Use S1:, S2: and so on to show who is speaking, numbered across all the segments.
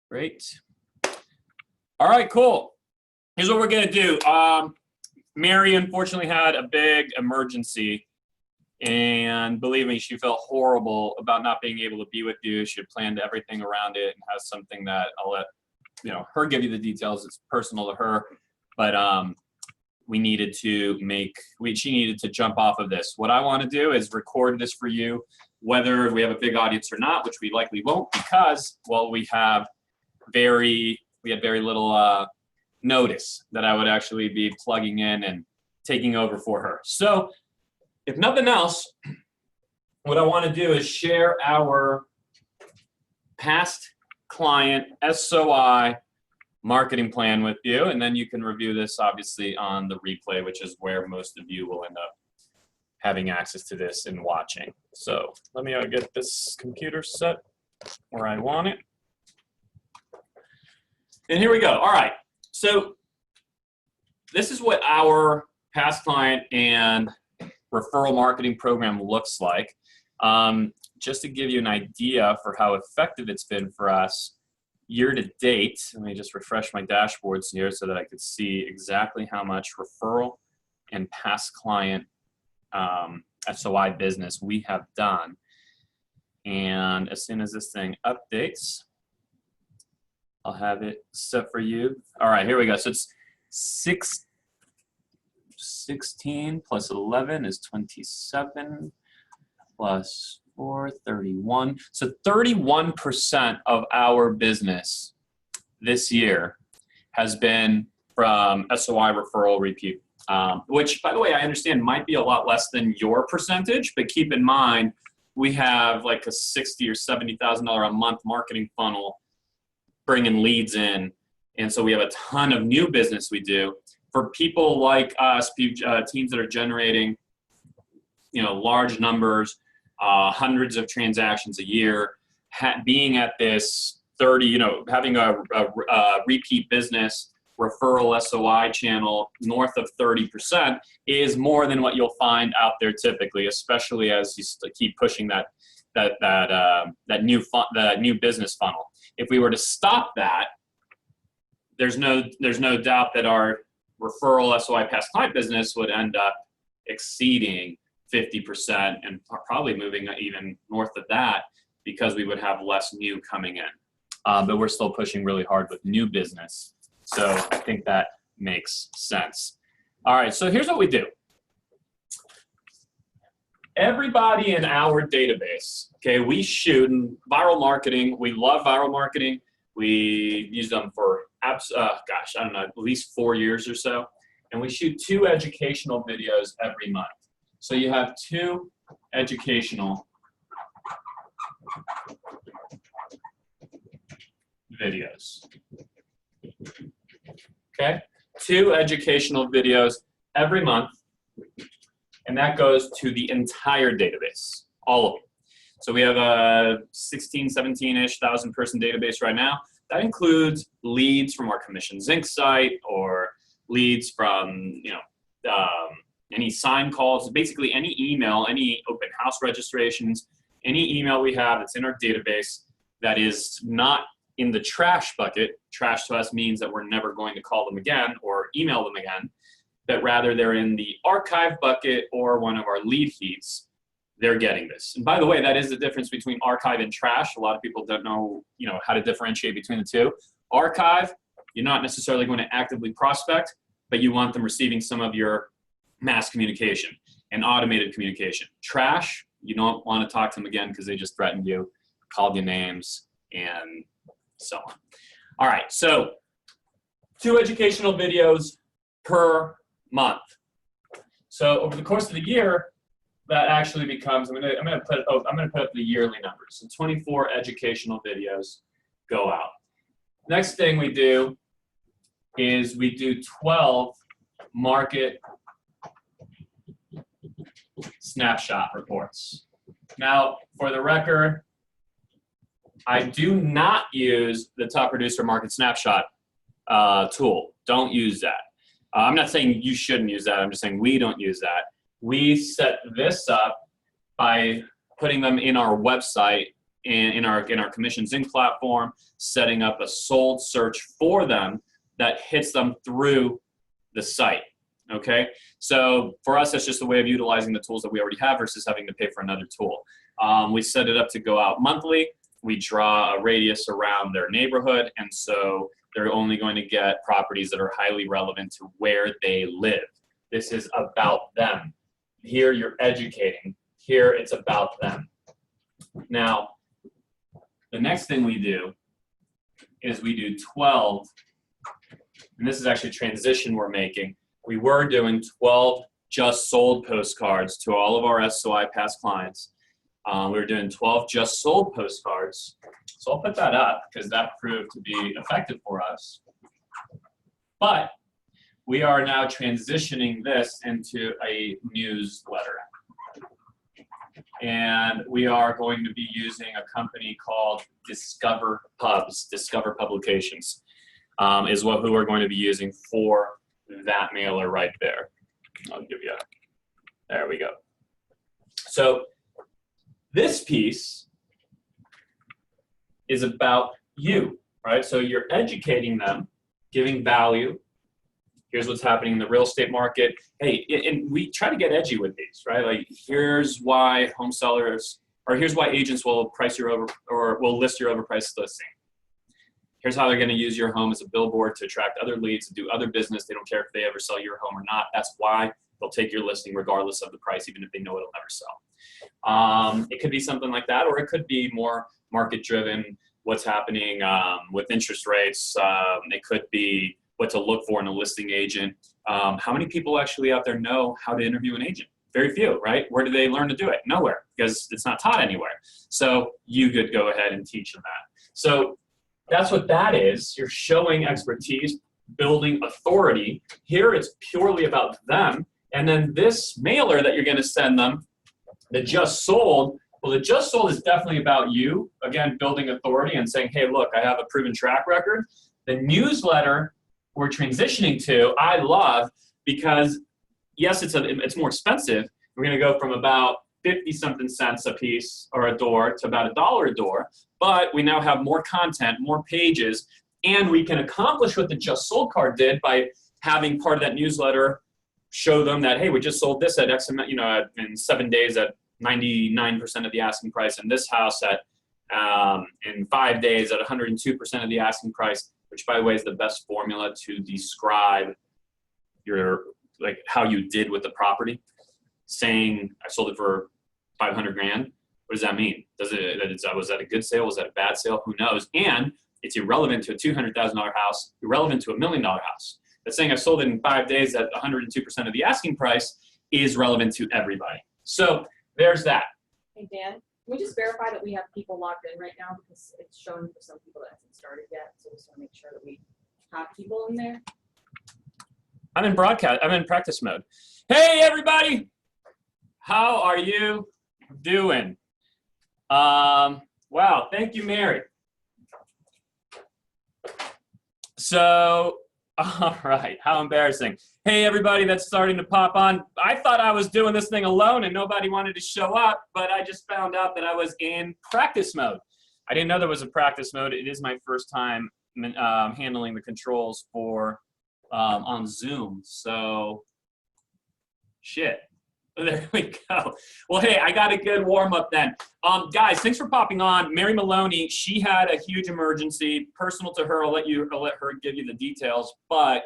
S1: Great. All right, cool. Here's what we're gonna do. Mary unfortunately had a big emergency, and believe me, she felt horrible about not being able to be with you. She had planned everything around it and has something that I'll let her give you the details. It's personal to her, but she needed to jump off of this. What I want to do is record this for you, whether we have a big audience or not, which we likely won't, because, well, we had very little notice that I would actually be plugging in and taking over for her. So if nothing else, what I want to do is share our past client SOI marketing plan with you, and then you can review this obviously on the replay, which is where most of you will end up having access to this and watching. So let me get this computer set where I want it. And here we go. All right. So this is what our past client and referral marketing program looks like. Just to give you an idea for how effective it's been for us year to date, let me just refresh my dashboards here so that I could see exactly how much referral and past client SOI business we have done. And as soon as this thing updates, I'll have it set for you. All right, here we go. So it's 16 plus 11 is 27 plus 4, 31. So 31% of our business this year has been from SOI referral repeat, which, by the way, I understand might be a lot less than your percentage, but keep in mind, we have like a $60,000 or $70,000 a month marketing funnel bringing leads in. And so we have a ton of new business we do. For people like us, teams that are generating, large numbers, hundreds of transactions a year, being at this 30, having a repeat business referral SOI channel north of 30% is more than what you'll find out there typically, especially as you keep pushing that new business funnel. If we were to stop that, there's no doubt that our referral SOI past client business would end up exceeding 50% and probably moving even north of that because we would have less new coming in. But we're still pushing really hard with new business. So I think that makes sense. All right, so here's what we do. Everybody in our database, okay, we shoot in viral marketing. We love viral marketing. We use them for apps, gosh, I don't know, at least 4 years or so. And we shoot 2 educational videos every month. So you have 2 educational videos. Okay, 2 educational videos every month. And that goes to the entire database, all of them. So we have a 16, 17-ish thousand person database right now. That includes leads from our Commission Zinc site or leads from, any sign calls, basically any email, any open house registrations, any email we have that's in our database that is not in the trash bucket. Trash to us means that we're never going to call them again or email them again, but rather they're in the archive bucket or one of our lead feeds. They're getting this. And by the way, that is the difference between archive and trash. A lot of people don't know, how to differentiate between the two. Archive, you're not necessarily going to actively prospect, but you want them receiving some of your mass communication and automated communication. Trash, you don't want to talk to them again because they just threatened you, called you names, and so on. All right, so 2 educational videos per month. So over the course of the year, that actually becomes, I'm gonna put up the yearly numbers. So 24 educational videos go out. Next thing we do is we do 12 market snapshot reports. Now, for the record, I do not use the Top Producer Market Snapshot tool. Don't use that. I'm not saying you shouldn't use that. I'm just saying we don't use that. We set this up by putting them in our website in our commissions in platform, setting up a sold search for them that hits them through the site. Okay, so for us, that's just a way of utilizing the tools that we already have versus having to pay for another tool. We set it up to go out monthly. We draw a radius around their neighborhood, and so they're only going to get properties that are highly relevant to where they live. This is about them. Here you're educating. Here it's about them. Now, the next thing we do is we do 12, and this is actually a transition we're making. We were doing 12 just sold postcards to all of our SOI past clients. We were doing 12 just sold postcards. So I'll put that up because that proved to be effective for us. But we are now transitioning this into a newsletter. And we are going to be using a company called Discover Publications, is who we're going to be using for that mailer right there. I'll give you there we go. So this piece is about you, right? So you're educating them, giving value. Here's what's happening in the real estate market. Hey, and we try to get edgy with these, right? Like, here's why home sellers, or here's why agents will price your will list your overpriced listing. Here's how they're going to use your home as a billboard to attract other leads, to do other business. They don't care if they ever sell your home or not. That's why they'll take your listing regardless of the price, even if they know it'll never sell. It could be something like that, or it could be more market-driven, what's happening with interest rates. It could be what to look for in a listing agent. How many people actually out there know how to interview an agent? Very few, right? Where do they learn to do it? Nowhere, because it's not taught anywhere. So you could go ahead and teach them that. So that's what that is. You're showing expertise, building authority. Here it's purely about them. And then this mailer that you're going to send them, the just sold, well, the just sold is definitely about you. Again, building authority and saying, hey, look, I have a proven track record. The newsletter we're transitioning to, I love, because yes, it's more expensive. We're going to go from about 50-something cents a piece or a door to about $1 a door, but we now have more content, more pages, and we can accomplish what the just sold card did by having part of that newsletter show them that, hey, we just sold this at X amount, in 7 days at 99% of the asking price, and this house at in 5 days at 102% of the asking price, which, by the way, is the best formula to describe your, like, how you did with the property. Saying I sold it for 500 grand. What does that mean? Was that a good sale? Was that a bad sale? Who knows? And it's irrelevant to a $200,000 house, irrelevant to a $1 million house. But saying I sold it in 5 days at 102% of the asking price is relevant to everybody. So there's that.
S2: Hey, Dan, can we just verify that we have people logged in right now, because it's showing for some people that hasn't started yet. So we just want to make sure that we have people in there.
S1: I'm in practice mode. Hey, everybody. How are you doing? Wow, thank you, Mary. So, all right, how embarrassing. Hey, everybody that's starting to pop on. I thought I was doing this thing alone and nobody wanted to show up, but I just found out that I was in practice mode. I didn't know there was a practice mode. It is my first time handling the controls for on Zoom, so shit. There we go. Well, hey, I got a good warm-up then. Guys, thanks for popping on. Mary Maloney, she had a huge emergency, personal to her. I'll let her give you the details. But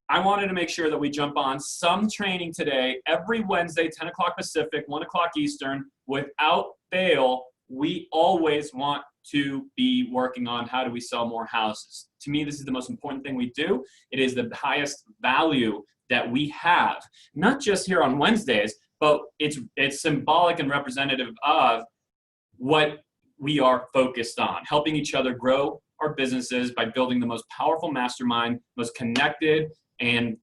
S1: I wanted to make sure that we jump on some training today, every Wednesday, 10 o'clock Pacific, 1 o'clock Eastern. Without fail, we always want to be working on how do we sell more houses. To me, this is the most important thing we do. It is the highest value that we have, not just here on Wednesdays, but it's symbolic and representative of what we are focused on, helping each other grow our businesses by building the most powerful mastermind, most connected and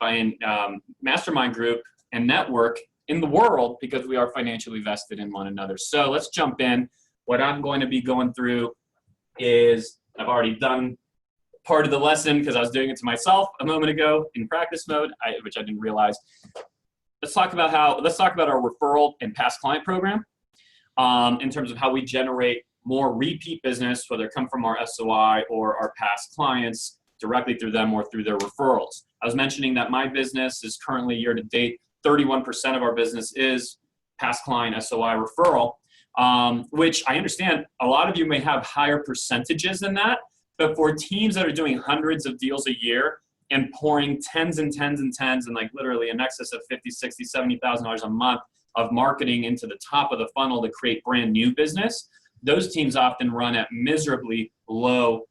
S1: mastermind group and network in the world, because we are financially vested in one another. So let's jump in. What I'm going to be going through is, I've already done part of the lesson because I was doing it to myself a moment ago in practice mode, which I didn't realize. Let's talk about our referral and past client program in terms of how we generate more repeat business, whether it come from our SOI or our past clients, directly through them or through their referrals. I was mentioning that my business is currently year to date, 31% of our business is past client SOI referral, which I understand a lot of you may have higher percentages than that, but for teams that are doing hundreds of deals a year and pouring tens and tens and tens and like literally in excess of $50, $60, $70,000 a month of marketing into the top of the funnel to create brand new business, those teams often run at miserably low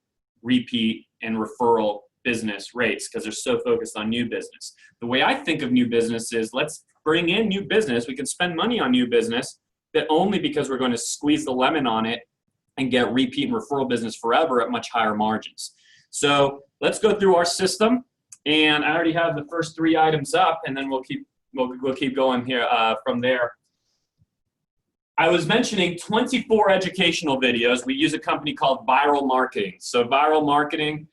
S1: repeat and referral business rates because they're so focused on new business. The way I think of new business is let's bring in new business. We can spend money on new business, but only because we're going to squeeze the lemon on it and get repeat and referral business forever at much higher margins. So let's go through our system. And I already have the first 3 items up, and then we'll keep going here from there. I was mentioning 24 educational videos. We use a company called Viral Marketing. So Viral Marketing,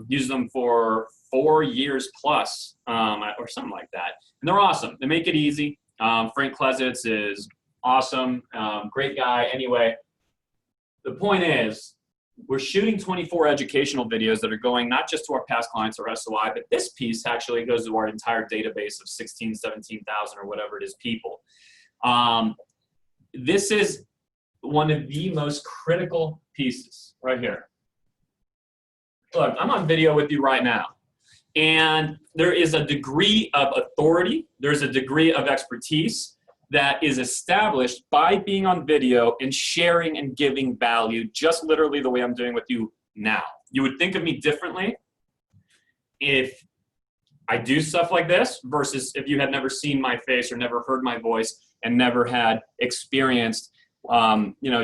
S1: use them for 4 years plus, or something like that. And they're awesome. They make it easy. Frank Klesitz is awesome, great guy. Anyway, the point is, we're shooting 24 educational videos that are going not just to our past clients or SOI, but this piece actually goes to our entire database of 16, 17,000 or whatever it is people. This is one of the most critical pieces right here. Look, I'm on video with you right now. And there is a degree of authority, there's a degree of expertise that is established by being on video and sharing and giving value, just literally the way I'm doing with you now. You would think of me differently if I do stuff like this versus if you had never seen my face or never heard my voice and never had experienced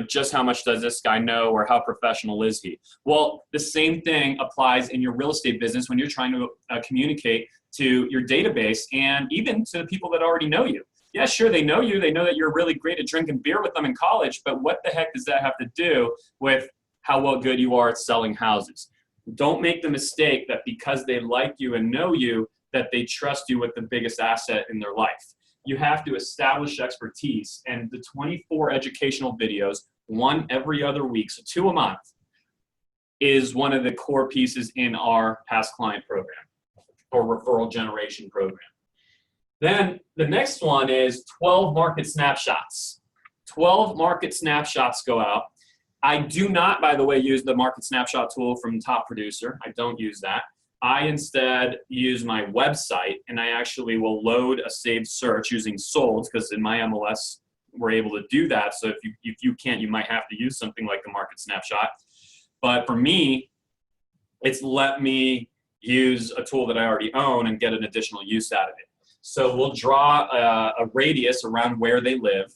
S1: just how much does this guy know or how professional is he? Well, the same thing applies in your real estate business when you're trying to communicate to your database and even to the people that already know you. Yeah, sure, they know you. They know that you're really great at drinking beer with them in college, but what the heck does that have to do with how good you are at selling houses? Don't make the mistake that because they like you and know you, that they trust you with the biggest asset in their life. You have to establish expertise, and the 24 educational videos, 1 every other week, so 2 a month, is one of the core pieces in our past client program or referral generation program. Then the next one is 12 market snapshots. 12 market snapshots go out. I do not, by the way, use the market snapshot tool from Top Producer. I don't use that. I instead use my website, and I actually will load a saved search using sold, because in my MLS, we're able to do that. So if you can't, you might have to use something like the market snapshot. But for me, it's let me use a tool that I already own and get an additional use out of it. So we'll draw a radius around where they live.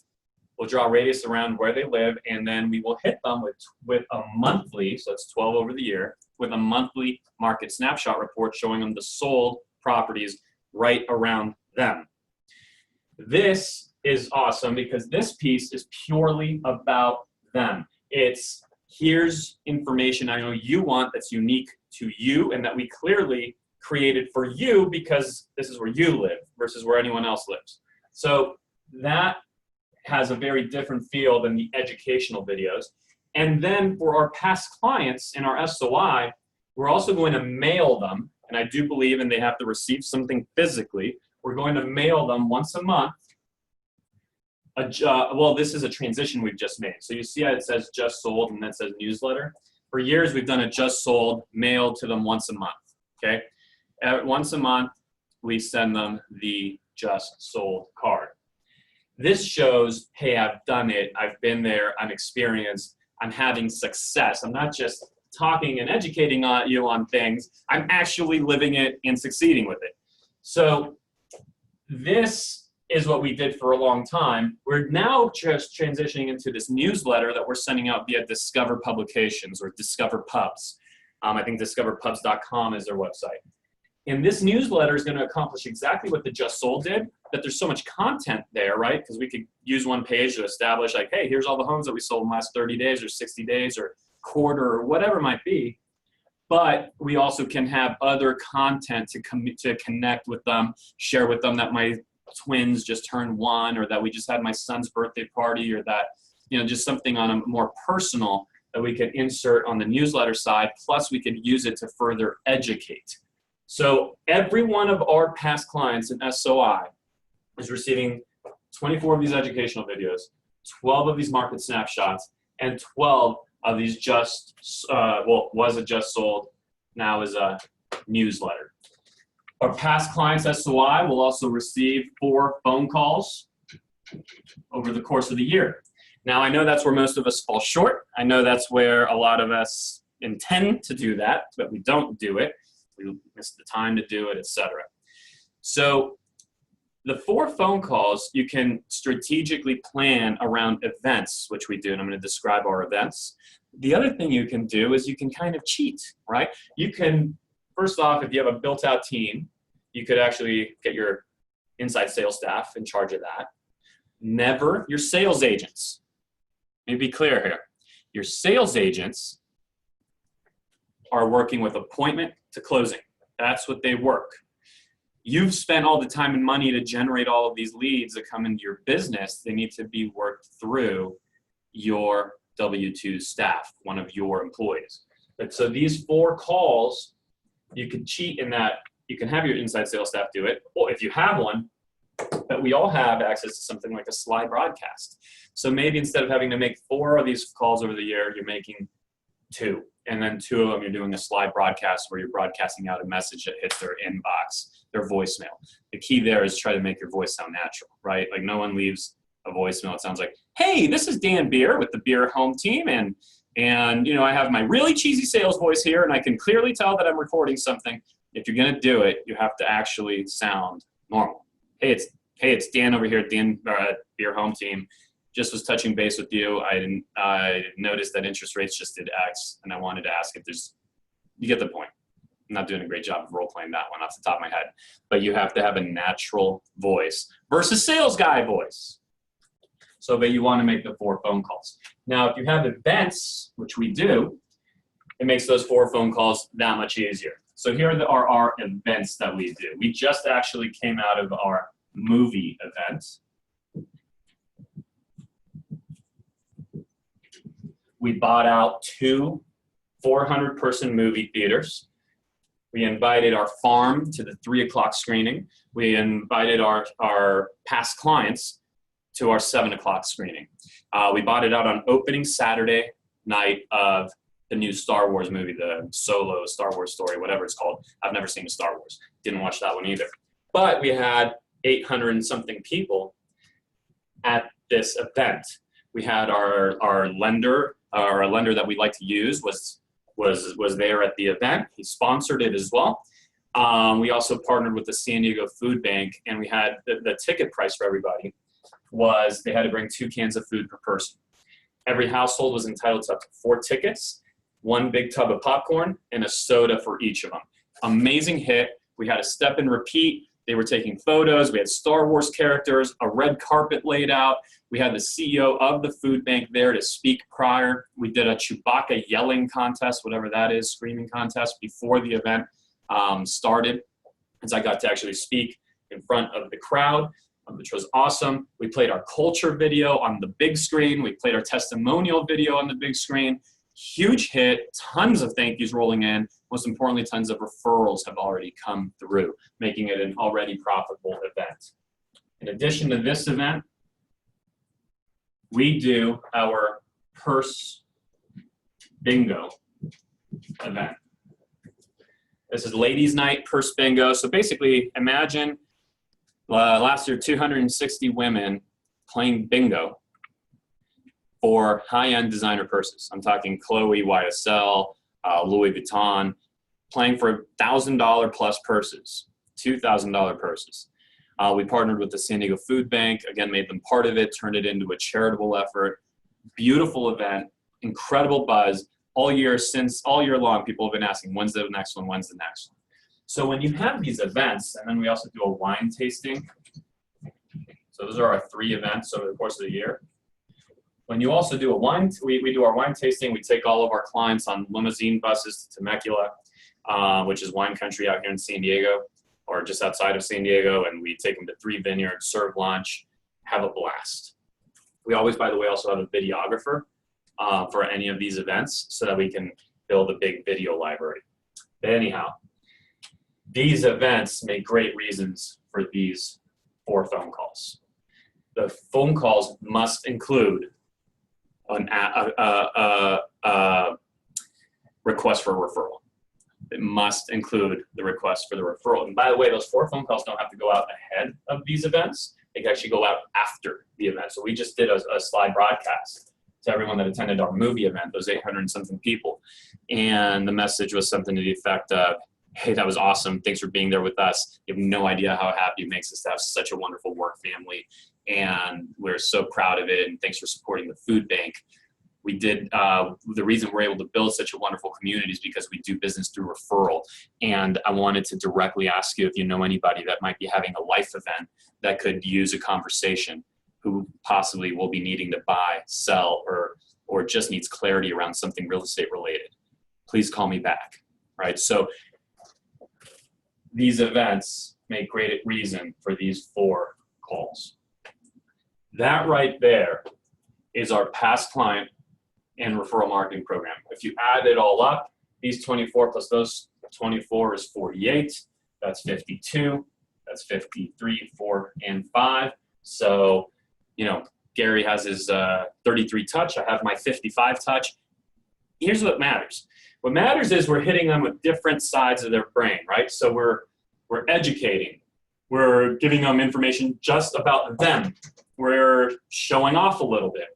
S1: We'll draw a radius around where they live, and then we will hit them with a monthly, so it's 12 over the year, with a monthly market snapshot report showing them the sold properties right around them. This is awesome because this piece is purely about them. It's here's information I know you want that's unique to you and that we clearly created for you because this is where you live versus where anyone else lives. So that has a very different feel than the educational videos. And then for our past clients in our SOI, we're also going to mail them, and I do believe and they have to receive something physically. We're going to mail them once a month. Well, this is a transition we've just made. So you see how it says just sold and then it says newsletter. For years, we've done a just sold mailed to them once a month, okay? Once a month, we send them the just sold card. This shows, hey, I've done it, I've been there, I'm experienced, I'm having success. I'm not just talking and educating you on things, I'm actually living it and succeeding with it. So this is what we did for a long time. We're now just transitioning into this newsletter that we're sending out via Discover Publications or Discover Pubs. I think discoverpubs.com is their website. And this newsletter is going to accomplish exactly what the Just Sold did, that there's so much content there, right? Because we could use one page to establish like, hey, here's all the homes that we sold in the last 30 days or 60 days or quarter or whatever it might be. But we also can have other content to connect with them, share with them that my twins just turned 1 or that we just had my son's birthday party or that, just something on a more personal that we could insert on the newsletter side, plus we could use it to further educate. So every one of our past clients in SOI is receiving 24 of these educational videos, 12 of these market snapshots, and 12 of these was it just sold, now is a newsletter. Our past clients SOI will also receive 4 phone calls over the course of the year. Now, I know that's where most of us fall short. I know that's where a lot of us intend to do that, but we don't do it. We miss the time to do it, etc. So the 4 phone calls you can strategically plan around events, which we do, and I'm going to describe our events. The other thing you can do is you can kind of cheat, right? You can, first off, if you have a built-out team, you could actually get your inside sales staff in charge of that. Never your sales agents. Let me be clear here. Your sales agents are working with appointment to closing. That's what they work. You've spent all the time and money to generate all of these leads that come into your business. They need to be worked through your W-2 staff, one of your employees. But so these 4 calls, you can cheat in that you can have your inside sales staff do it, or if you have one, but we all have access to something like a slide broadcast. So maybe instead of having to make 4 of these calls over the year, you're making 2. And then 2 of them, you're doing a slide broadcast where you're broadcasting out a message that hits their inbox, their voicemail. The key there is try to make your voice sound natural, right? Like no one leaves a voicemail. It sounds like, hey, this is Dan Beer with the Beer Home Team. And I have my really cheesy sales voice here and I can clearly tell that I'm recording something. If you're going to do it, you have to actually sound normal. Hey, it's Dan over here at Dan Beer Home Team. Just was touching base with you. I noticed that interest rates just did X, and I wanted to ask if you get the point. I'm not doing a great job of role playing that one off the top of my head, but you have to have a natural voice versus sales guy voice. So that you want to make the 4 phone calls. Now, if you have events, which we do, it makes those 4 phone calls that much easier. So here are our events that we do. We just actually came out of our movie event. We bought out 2 400-person movie theaters. We invited our farm to the 3 o'clock screening. We invited our past clients to our 7 o'clock screening. We bought it out on opening Saturday night of the new Star Wars movie, the Solo Star Wars story, whatever it's called. I've never seen a Star Wars. Didn't watch that one either. But we had 800 and something people at this event. We had our lender that we like to use was there at the event. He sponsored it as well. We also partnered with the San Diego Food Bank, and we had the ticket price for everybody was they had to bring 2 cans of food per person. Every household was entitled to up to 4 tickets, 1 big tub of popcorn, and a soda for each of them. Amazing hit. We had a step and repeat. They were taking photos. We had Star Wars characters, a red carpet laid out. We had the CEO of the food bank there to speak prior. We did a Chewbacca yelling contest, whatever that is, screaming contest before the event started, as I got to actually speak in front of the crowd, which was awesome. We played our culture video on the big screen. We played our testimonial video on the big screen. Huge hit, tons of thank yous rolling in. Most importantly, tons of referrals have already come through, making it an already profitable event. In addition to this event, we do our purse bingo event. This is ladies' night purse bingo. So basically, imagine last year 260 women playing bingo for high-end designer purses. I'm talking Chloe, YSL, Louis Vuitton, playing for $1,000 plus purses, $2,000 purses. We partnered with the San Diego Food Bank, again, made them part of it, turned it into a charitable effort. Beautiful event, incredible buzz. All year long, people have been asking, when's the next one, when's the next one? So when you have these events, and then we also do a wine tasting. So those are our 3 events over the course of the year. When you also do we do our wine tasting, we take all of our clients on limousine buses to Temecula, which is wine country out here in San Diego, or just outside of San Diego, and we take them to 3 vineyards, serve lunch, have a blast. We always, by the way, also have a videographer for any of these events so that we can build a big video library. But anyhow, these events make great reasons for these 4 phone calls. The phone calls must include an request for a referral. It must include the request for the referral. And by the way, those 4 phone calls don't have to go out ahead of these events. They can actually go out after the event. So we just did a slide broadcast to everyone that attended our movie event, those 800 and something people. And the message was something to the effect of, hey, that was awesome. Thanks for being there with us. You have no idea how happy it makes us to have such a wonderful work family. And we're so proud of it. And thanks for supporting the food bank. We did, the reason we're able to build such a wonderful community is because we do business through referral. And I wanted to directly ask you if you know anybody that might be having a life event that could use a conversation, who possibly will be needing to buy, sell, or just needs clarity around something real estate related. Please call me back, right? So these events make great reason for these 4 calls. That right there is our past client and referral marketing program. If you add it all up, these 24 plus those 24 is 48. That's 52. That's 53, 4, and 5. So, you know, Gary has his 33 touch. I have my 55 touch. Here's what matters. What matters is we're hitting them with different sides of their brain, right? So we're educating. We're giving them information just about them. We're showing off a little bit.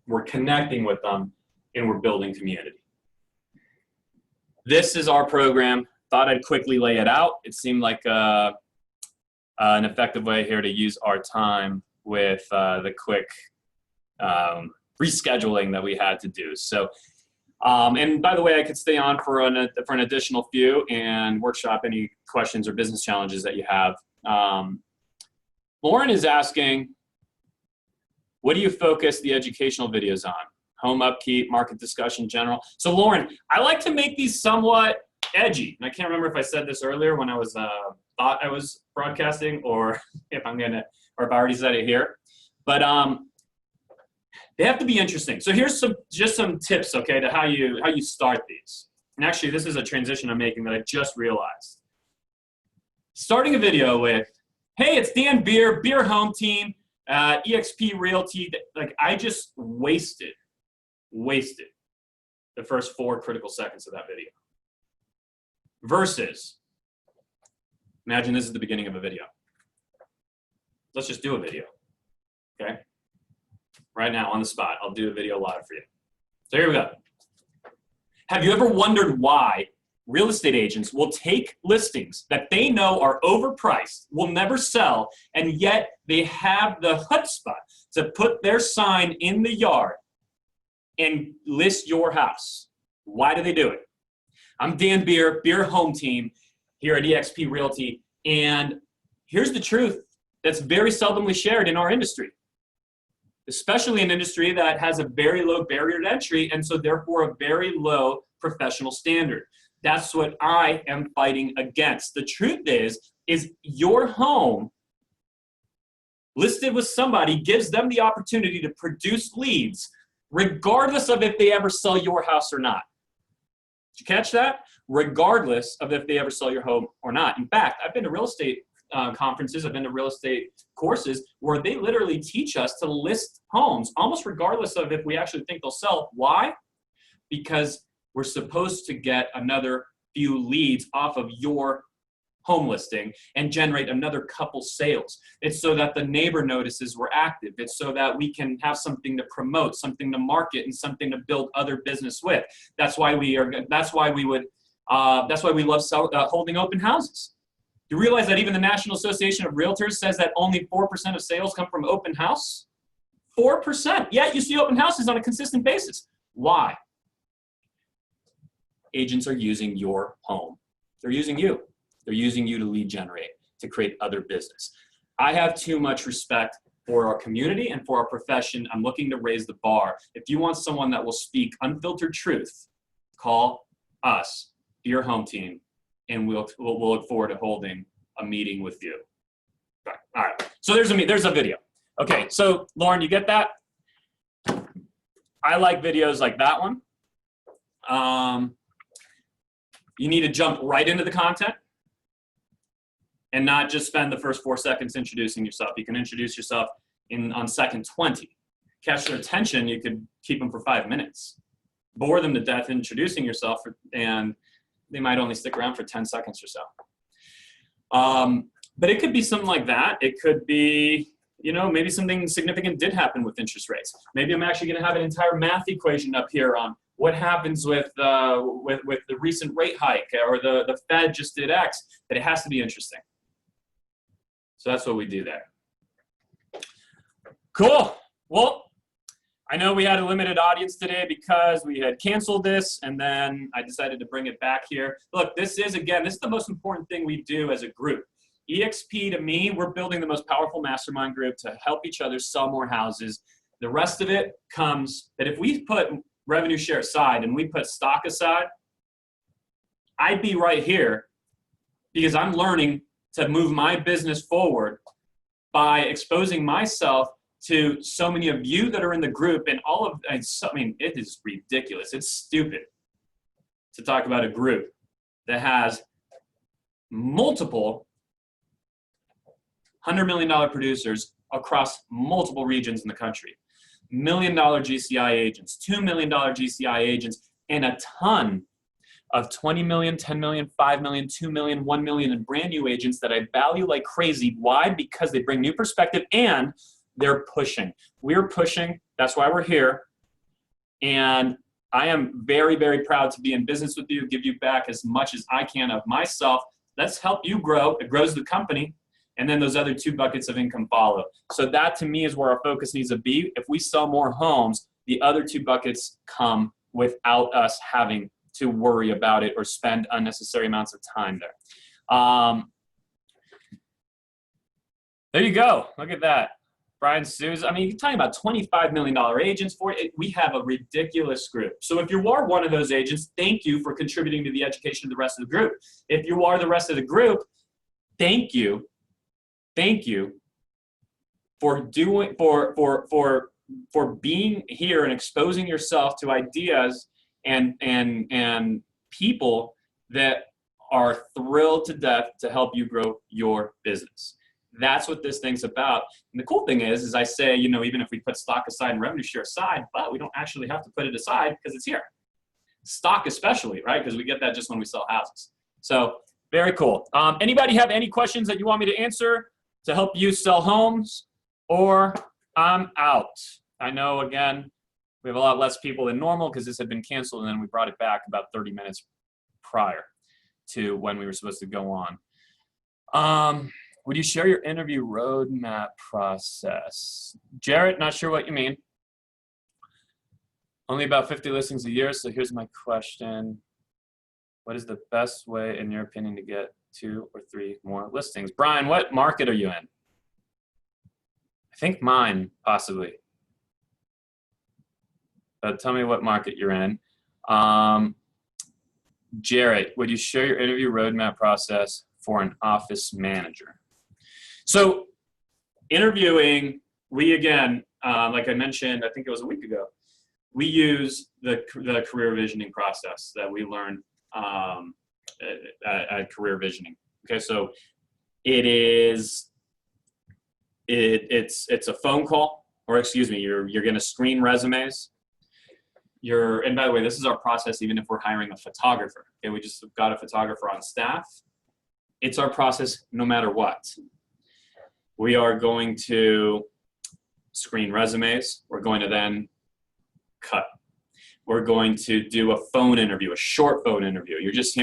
S1: We're connecting with them, and we're building community. This is our program. Thought I'd quickly lay it out. It seemed like an effective way here to use our time with the quick rescheduling that we had to do. So, and by the way, I could stay on for an additional few and workshop any questions or business challenges that you have. Lauren is asking, what do you focus the educational videos on? Home upkeep, market discussion, general. So Lauren, I like to make these somewhat edgy. And I can't remember if I said this earlier when I was thought I was broadcasting, or if I already said it here. But they have to be interesting. So here's just some tips, okay, to how you start these. And actually, this is a transition I'm making that I just realized. Starting a video with, hey, it's Dan Beer, Beer Home Team, EXP Realty. Like, I just wasted the first 4 critical seconds of that video. Versus, imagine this is the beginning of a video. Let's just do a video, okay? Right now, on the spot, I'll do a video live for you. So here we go. Have you ever wondered why real estate agents will take listings that they know are overpriced, will never sell, and yet they have the chutzpah to put their sign in the yard and list your house? Why do they do it? I'm Dan Beer, Beer Home Team here at EXP Realty, and here's the truth that's very seldomly shared in our industry, especially an industry that has a very low barrier to entry and so therefore a very low professional standard. That's what I am fighting against. The truth is your home listed with somebody gives them the opportunity to produce leads regardless of if they ever sell your house or not. Did you catch that? Regardless of if they ever sell your home or not. In fact, I've been to real estate conferences, I've been to real estate courses where they literally teach us to list homes almost regardless of if we actually think they'll sell. Why? Because we're supposed to get another few leads off of your home listing and generate another couple sales. It's so that the neighbor notices we're active. It's so that we can have something to promote, something to market, and something to build other business with. That's why we love holding open houses. You realize that even the National Association of Realtors says that only 4% of sales come from open house? 4%. Yet you see open houses on a consistent basis. Why? Agents are using your home. They're using you. They're using you to lead generate, to create other business. I have too much respect for our community and for our profession. I'm looking to raise the bar. If you want someone that will speak unfiltered truth, call us, your home team, and we'll look forward to holding a meeting with you. All right. So there's a video. Okay. So Lauren, you get that? I like videos like that one. You need to jump right into the content and not just spend the first 4 seconds introducing yourself. You can introduce yourself on second 20. Catch their attention, you could keep them for 5 minutes. Bore them to death introducing yourself, and they might only stick around for 10 seconds or so. But it could be something like that. It could be, you know, maybe something significant did happen with interest rates. Maybe I'm actually going to have an entire math equation up here on what happens with the recent rate hike, or the Fed just did X, but it has to be interesting. So that's what we do there. Cool. Well, I know we had a limited audience today because we had canceled this, and then I decided to bring it back here. Look, this is the most important thing we do as a group. EXP, to me, we're building the most powerful mastermind group to help each other sell more houses. The rest of it comes that if we put revenue share aside and we put stock aside, I'd be right here because I'm learning to move my business forward by exposing myself to so many of you that are in the group, and I mean, it is ridiculous. It's stupid to talk about a group that has multiple $100 million producers across multiple regions in the country, $1 million GCI agents, $2 million GCI agents, and a ton of 20 million, 10 million, 5 million, 2 million, 1 million, and brand new agents that I value like crazy. Why? Because they bring new perspective and they're pushing. We're pushing. That's why we're here. And I am very, very proud to be in business with you, give you back as much as I can of myself. Let's help you grow. It grows the company. And then those other 2 buckets of income follow. So that, to me, is where our focus needs to be. If we sell more homes, the other 2 buckets come without us having to worry about it or spend unnecessary amounts of time there. There you go. Look at that. Brian Suze, I mean, you're talking about $25 million agents for it. We have a ridiculous group. So if you are one of those agents, thank you for contributing to the education of the rest of the group. If you are the rest of the group, thank you. Thank you for being here and exposing yourself to ideas and people that are thrilled to death to help you grow your business. That's what this thing's about. And the cool thing is I say, you know, even if we put stock aside and revenue share aside, but we don't actually have to put it aside because it's here. Stock especially, right? Because we get that just when we sell houses. So very cool. Anybody have any questions that you want me to answer to help you sell homes, or I'm out? I know, again, we have a lot less people than normal because this had been canceled, and then we brought it back about 30 minutes prior to when we were supposed to go on. Would you share your interview roadmap process? Jarrett, not sure what you mean. Only about 50 listings a year, so here's my question. What is the best way, in your opinion, to get 2 or 3 more listings? Brian, what market are you in? I think mine, possibly. But tell me what market you're in. Jarrett, would you share your interview roadmap process for an office manager? So interviewing, we again, like I mentioned, I think it was a week ago, we use the career visioning process that we learned at career visioning. Okay, so it's a phone call, or excuse me, you're going to screen resumes. And by the way, this is our process even if we're hiring a photographer. Okay, we just got a photographer on staff. It's our process no matter what. We are going to screen resumes. We're going to then cut. We're going to do a phone interview, a short phone interview. You're just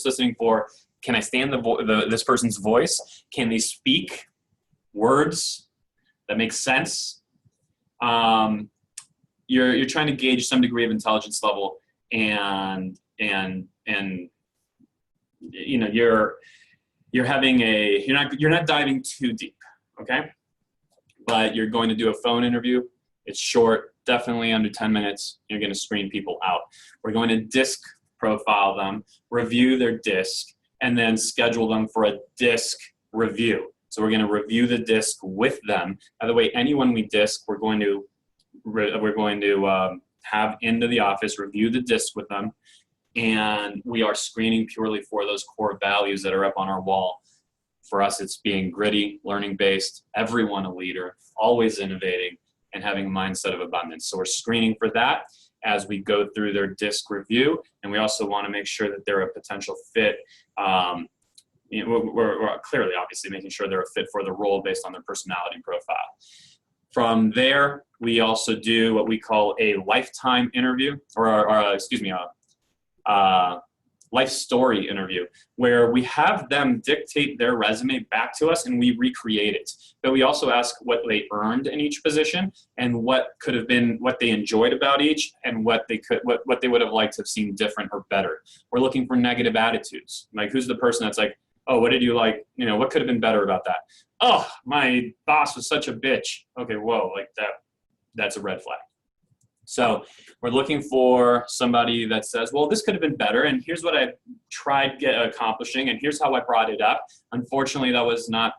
S1: listening for, can I stand this person's voice? Can they speak words that make sense? You're trying to gauge some degree of intelligence level, and you know, you're not diving too deep, okay? But you're going to do a phone interview. It's short, definitely under 10 minutes. You're going to screen people out. We're going to disc profile them, review their disc, and then schedule them for a disc review. So we're going to review the disc with them. By the way, anyone we disc, we're going to we're going to have into the office, review the disc with them, and we are screening purely for those core values that are up on our wall. For us, it's being gritty, learning-based, everyone a leader, always innovating, and having a mindset of abundance. So we're screening for that as we go through their disc review, and we also want to make sure that they're a potential fit. We're clearly, obviously, making sure they're a fit for the role based on their personality profile. From there, we also do what we call a lifetime interview, or excuse me, life story interview, where we have them dictate their resume back to us and we recreate it. But we also ask what they earned in each position and what could have been, what they enjoyed about each, and what they would have liked to have seen different or better. We're looking for negative attitudes. Like, who's the person that's like, oh, what did you like? You know, what could have been better about that? Oh, my boss was such a bitch. Okay, whoa, like that's a red flag. So we're looking for somebody that says, well, this could have been better, and here's what I tried accomplishing, and here's how I brought it up. Unfortunately, that was not,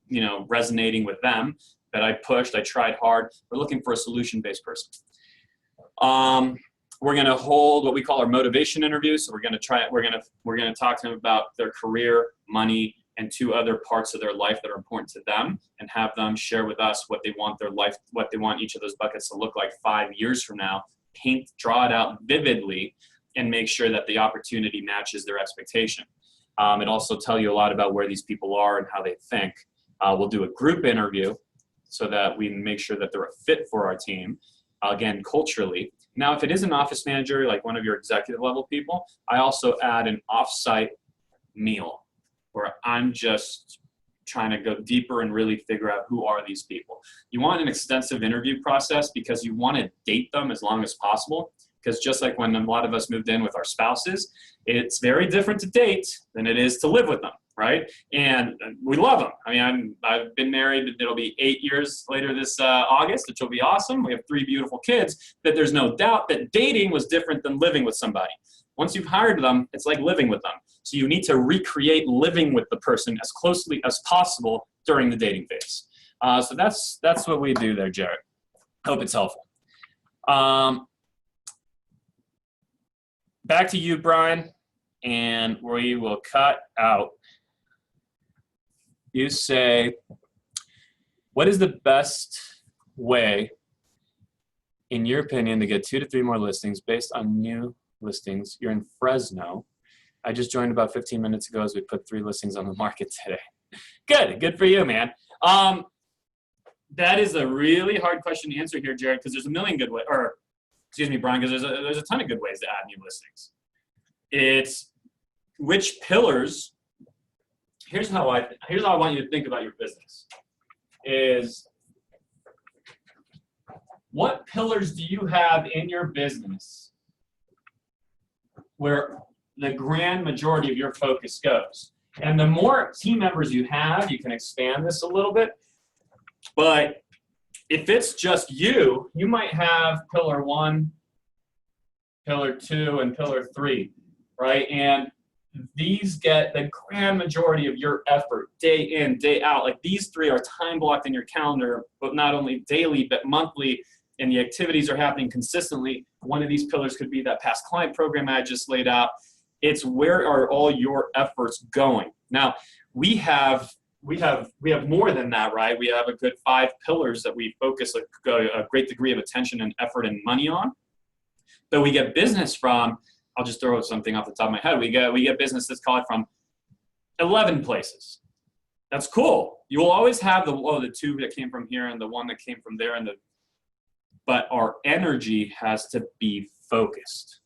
S1: you know, resonating with them, but I pushed, I tried hard. We're looking for a solution-based person. We're going to hold what we call our motivation interview. So we're going to talk to them about their career, money, and 2 other parts of their life that are important to them, and have them share with us what they want their life, what they want each of those buckets to look like 5 years from now, draw it out vividly, and make sure that the opportunity matches their expectation. It also tells you a lot about where these people are and how they think. We'll do a group interview so that we make sure that they're a fit for our team, again, culturally. Now, if it is an office manager, like one of your executive level people, I also add an offsite meal where I'm just trying to go deeper and really figure out who are these people. You want an extensive interview process because you want to date them as long as possible. Because just like when a lot of us moved in with our spouses, it's very different to date than it is to live with them, right? And we love them. I mean, I've been married, it'll be 8 years later this August, which will be awesome. We have 3 beautiful kids, but there's no doubt that dating was different than living with somebody. Once you've hired them, it's like living with them. So you need to recreate living with the person as closely as possible during the dating phase. So that's what we do there, Jared. Hope it's helpful. Back to you, Brian, and we will cut out. You say, what is the best way, in your opinion, to get 2 to 3 more listings based on new listings? You're in Fresno. I just joined about 15 minutes ago as we put 3 listings on the market today. Good for you, man. That is a really hard question to answer here, Jared, because there's a million good ways, or excuse me, Brian, because there's a ton of good ways to add new listings. It's which pillars. Here's how I want you to think about your business. Is what pillars do you have in your business where the grand majority of your focus goes? And the more team members you have, you can expand this a little bit. But if it's just you, you might have pillar 1, pillar 2, and pillar 3, right? And these get the grand majority of your effort day in, day out. Like, these 3 are time blocked in your calendar, but not only daily, but monthly, and the activities are happening consistently. One of these pillars could be that past client program I just laid out. It's where are all your efforts going? Now, we have more than that, right? We have a good 5 pillars that we focus a great degree of attention and effort and money on. But we get business from, I'll just throw something off the top of my head. We get business, let's call it, from 11 places. That's cool. You will always have the 2 that came from here and the 1 that came from there, but our energy has to be focused.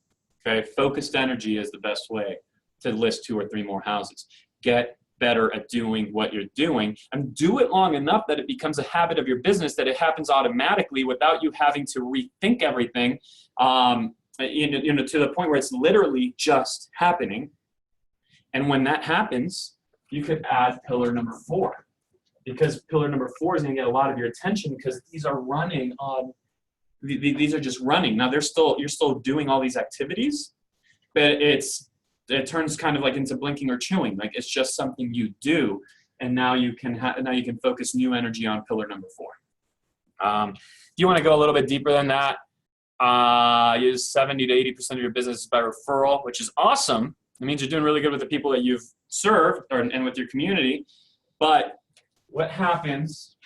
S1: Okay, focused energy is the best way to list 2 or 3 more houses. Get better at doing what you're doing, and do it long enough that it becomes a habit of your business, that it happens automatically without you having to rethink everything, to the point where it's literally just happening. And when that happens, you could add pillar number 4, because pillar number 4 is going to get a lot of your attention, because these are running on. These are just running. Now, you're still doing all these activities, but it turns kind of like into blinking or chewing. Like, it's just something you do, and now you can focus new energy on pillar number 4. If you want to go a little bit deeper than that, use 70 to 80% of your business by referral, which is awesome. It means you're doing really good with the people that you've served and with your community. But what happens,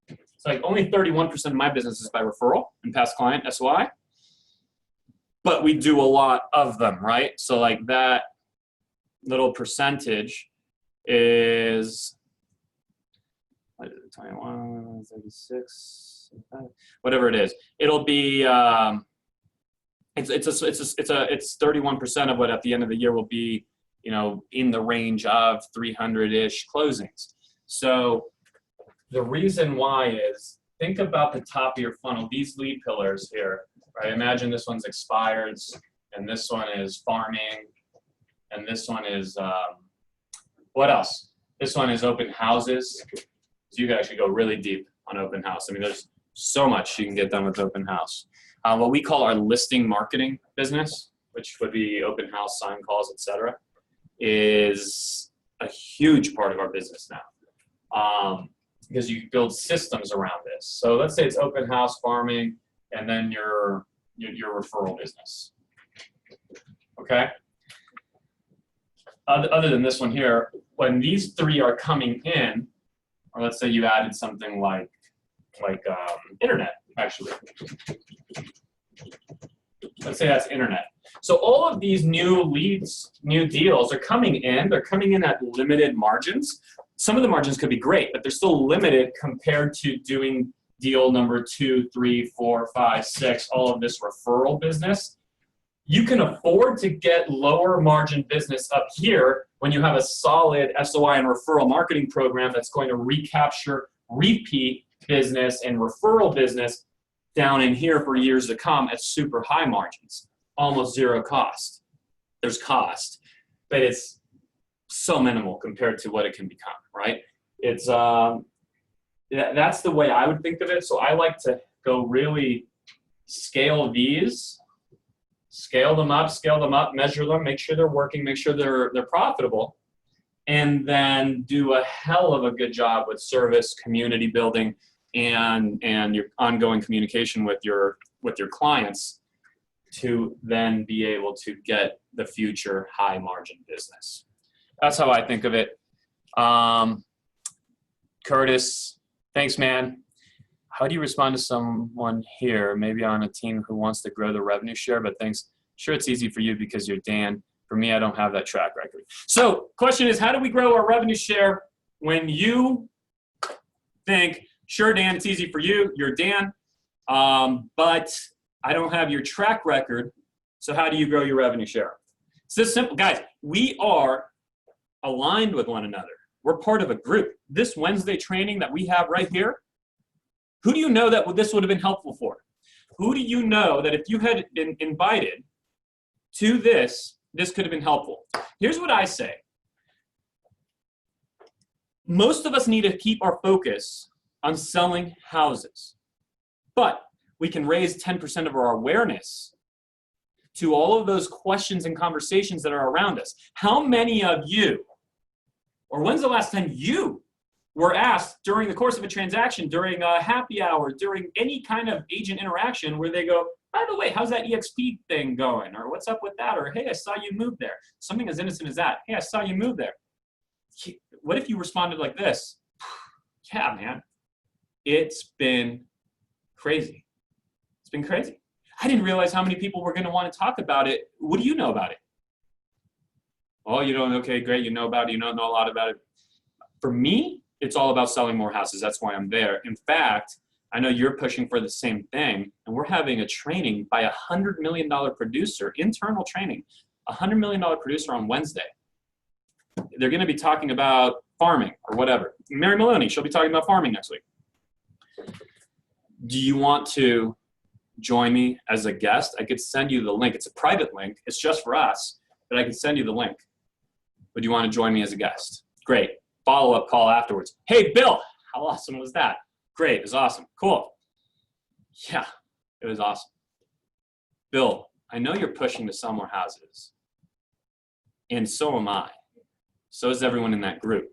S1: it's like only 31% of my business is by referral and past client, SOI. But we do a lot of them, right? So like that little percentage is 21, 36, whatever it is. It'll be it's 31% of what at the end of the year will be, you know, in the range of 300-ish closings. So the reason why is, think about the top of your funnel, these lead pillars here, right? Imagine this one's expireds, and this one is farming, and this one is, what else? This one is open houses. So you can actually go really deep on open house. I mean, there's so much you can get done with open house. What we call our listing marketing business, which would be open house, sign calls, etc., is a huge part of our business now, because you build systems around this. So let's say it's open house, farming, and then your referral business. Okay. Other than this one here, when these three are coming in, or let's say you added something like internet, actually. Let's say that's internet. So all of these new leads, new deals are coming in. They're coming in at limited margins. Some of the margins could be great, but they're still limited compared to doing deal number 2, 3, 4, 5, 6, all of this referral business. You can afford to get lower margin business up here when you have a solid SOI and referral marketing program that's going to recapture repeat business and referral business down in here for years to come at super high margins, almost zero cost. There's cost, but it's so minimal compared to what it can become, right? It's that's the way I would think of it. So I like to go really scale these, scale them up, measure them, make sure they're working, make sure they're profitable, and then do a hell of a good job with service, community building, and your ongoing communication with your clients to then be able to get the future high margin business. That's how I think of it. Curtis, thanks, man. How do you respond to someone here, maybe on a team who wants to grow the revenue share, but thinks, sure, it's easy for you because you're Dan. For me, I don't have that track record. So question is, how do we grow our revenue share when you think, sure, Dan, it's easy for you, you're Dan, but I don't have your track record, so how do you grow your revenue share? It's this simple. Guys, we are aligned with one another. We're part of a group. This Wednesday training that we have right here, who do you know that this would have been helpful for? Who do you know that if you had been invited to this could have been helpful? Here's what I say. Most of us need to keep our focus on selling houses, but we can raise 10% of our awareness to all of those questions and conversations that are around us. How many of you, or when's the last time you were asked during the course of a transaction, during a happy hour, during any kind of agent interaction where they go, by the way, how's that EXP thing going? Or what's up with that? Or, hey, I saw you move there. Something as innocent as that. Hey, I saw you move there. What if you responded like this? Yeah, man, it's been crazy. It's been crazy. I didn't realize how many people were going to want to talk about it. What do you know about it? Oh, you don't? Okay, great. You know about it. You don't know a lot about it. For me, it's all about selling more houses. That's why I'm there. In fact, I know you're pushing for the same thing, and we're having a training by a $100 million producer, internal training, a $100 million producer on Wednesday. They're going to be talking about farming or whatever. Mary Maloney, she'll be talking about farming next week. Do you want to join me as a guest? I could send you the link. It's a private link. It's just for us, but I could send you the link. Would you want to join me as a guest? Great. Follow-up call afterwards. Hey, Bill, how awesome was that? Great. It was awesome. Cool. Yeah, it was awesome. Bill, I know you're pushing to sell more houses, and so am I. So is everyone in that group.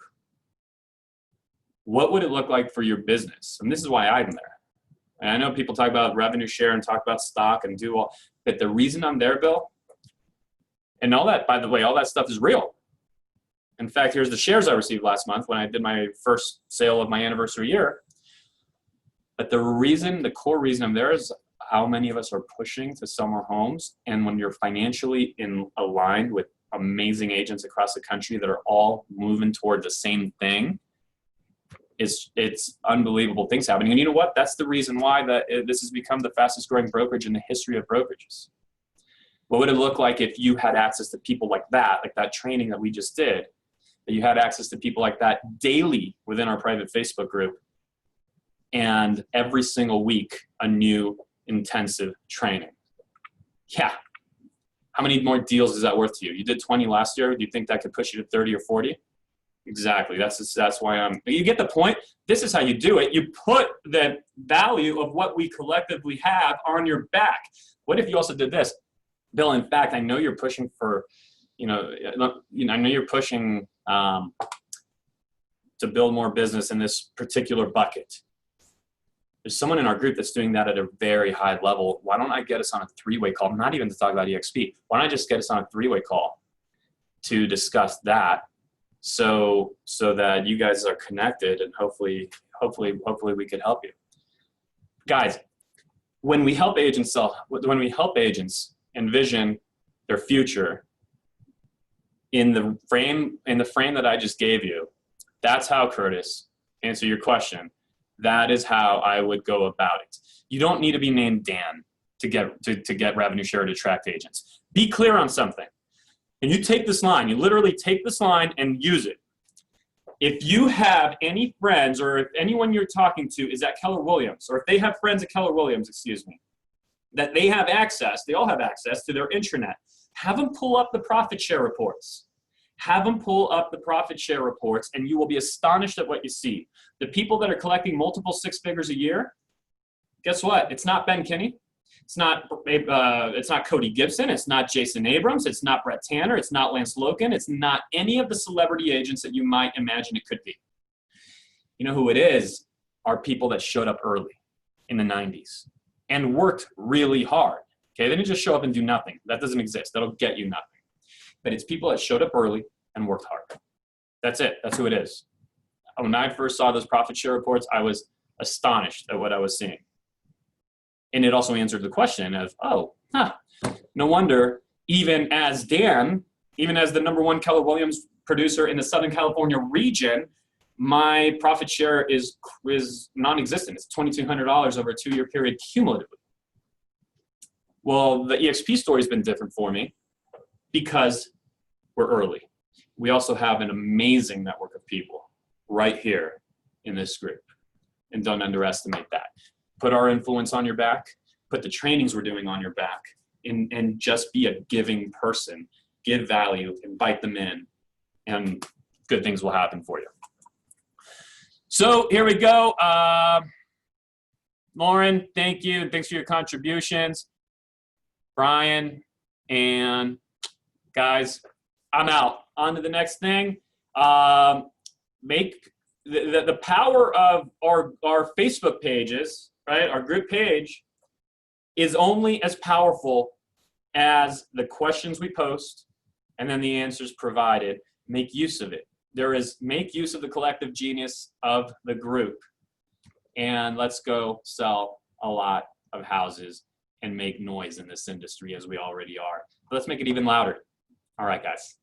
S1: What would it look like for your business? And this is why I'm there. And I know people talk about revenue share and talk about stock and do all, but the reason I'm there, Bill, and all that, by the way, all that stuff is real. In fact, here's the shares I received last month when I did my first sale of my anniversary year. But the core reason I'm there is how many of us are pushing to sell more homes. And when you're financially aligned with amazing agents across the country that are all moving toward the same thing, it's unbelievable things happening. And you know what? That's the reason why this has become the fastest growing brokerage in the history of brokerages. What would it look like if you had access to people like that training that we just did, that you had access to people like that daily within our private Facebook group, and every single week a new intensive training? Yeah. How many more deals is that worth to you? You did 20 last year. Do you think that could push you to 30 or 40? Exactly. That's why you get the point. This is how you do it. You put the value of what we collectively have on your back. What if you also did this? Bill, in fact, I know you're pushing for, I know you're pushing to build more business in this particular bucket. There's someone in our group that's doing that at a very high level. Why don't I get us on a three-way call? Not even to talk about EXP. Why don't I just get us on a three-way call to discuss that, so that you guys are connected, and hopefully we can help you. Guys, when we help agents envision their future in the frame that I just gave you, that's how, Curtis, answer your question. That is how I would go about it. You don't need to be named Dan to get revenue share to attract agents. Be clear on something. And you take this line, you literally take this line and use it. If you have any friends, or if anyone you're talking to is at Keller Williams, or if they have friends at Keller Williams, that they have access, they all have access to their intranet, have them pull up the profit share reports. Have them pull up the profit share reports, and you will be astonished at what you see. The people that are collecting multiple six figures a year, guess what? It's not Ben Kinney. It's not Cody Gibson. It's not Jason Abrams. It's not Brett Tanner. It's not Lance Logan. It's not any of the celebrity agents that you might imagine it could be. You know who it is? Are people that showed up early in the 90s and worked really hard. Okay, they didn't just show up and do nothing. That doesn't exist. That'll get you nothing. But it's people that showed up early and worked hard. That's it. That's who it is. When I first saw those profit share reports, I was astonished at what I was seeing. And it also answered the question of, no wonder, even as Dan, even as the #1 Keller Williams producer in the Southern California region, my profit share is non-existent. It's $2,200 over a 2-year period cumulatively. Well, the EXP story has been different for me because we're early. We also have an amazing network of people right here in this group, and don't underestimate that. Put our influence on your back, put the trainings we're doing on your back, and just be a giving person. Give value, invite them in, and good things will happen for you. So here we go. Lauren, thank you. Thanks for your contributions. Brian, and guys, I'm out. On to the next thing. Make the power of our Facebook pages, right? Our group page is only as powerful as the questions we post and then the answers provided. Make use of it. Make use of the collective genius of the group, and let's go sell a lot of houses and make noise in this industry as we already are. But let's make it even louder. All right, guys.